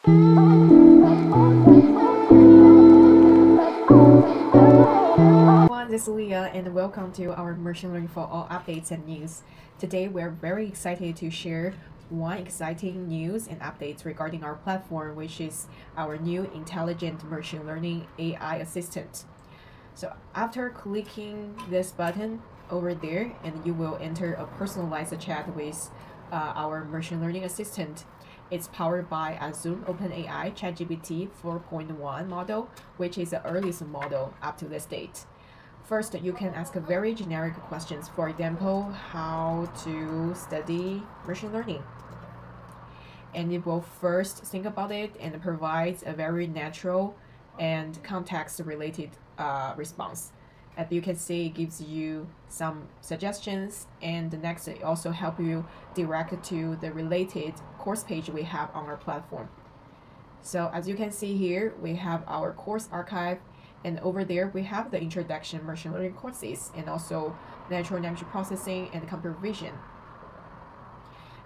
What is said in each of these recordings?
Everyone, this is Leah and welcome to our Machine Learning for All updates and news. Today we're very excited to share one exciting news and updates regarding our platform, which is our new intelligent machine learning AI assistant. So after clicking this button over there, and you will enter a personalized chat with our machine learning assistant. It's powered by a Zoom OpenAI ChatGPT 4.1 model, which is the earliest model up to this date. First, you can ask very generic questions. For example, how to study machine learning. And it will first think about it and provides a very natural and context-related response. As you can see, it gives you some suggestions, and the next it also help you direct to the related course page we have on our platform. So as you can see here, we have our course archive, and over there we have the introduction machine learning courses and also natural language processing and computer vision.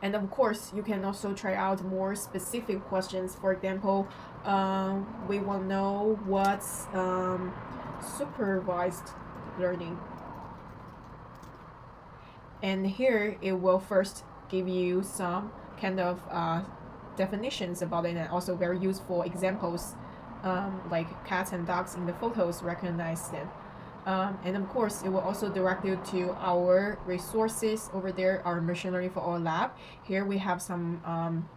And of course, you can also try out more specific questions. For example, we want to know what's supervised learning. And here it will first give you some kind of definitions about it and also very useful examples, like cats and dogs in the photos, recognize them. And of course, it will also direct you to our resources over there, our Machine Learning for All lab. Here we have some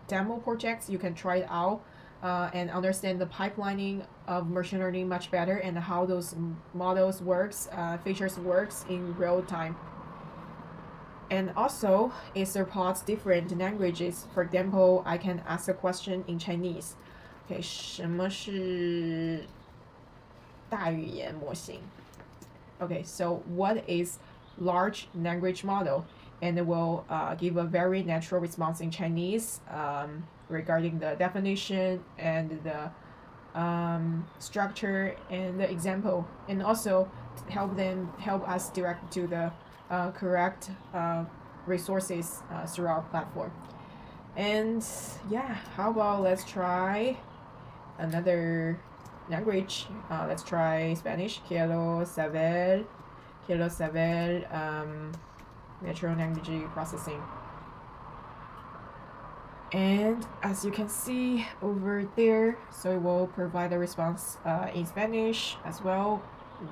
demo projects. You can try it out and understand the pipelining of machine learning much better and how those models works, features works in real time. And also, it supports different languages. For example, I can ask a question in Chinese. Okay, 什么是大语言模型? Okay, so what is large language model? And it will give a very natural response in Chinese regarding the definition and the structure and the example, and also help us direct to the correct resources through our platform. And yeah, how about let's try another language. Let's try Spanish. Quiero saber natural language processing. And as you can see over there, so it will provide a response in Spanish as well.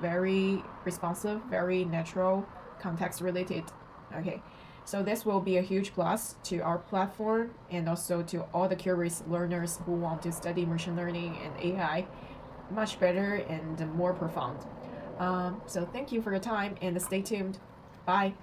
Very responsive, very natural, context related. Okay, so this will be a huge plus to our platform and also to all the curious learners who want to study machine learning and AI much better and more profound. So thank you for your time and stay tuned. Bye.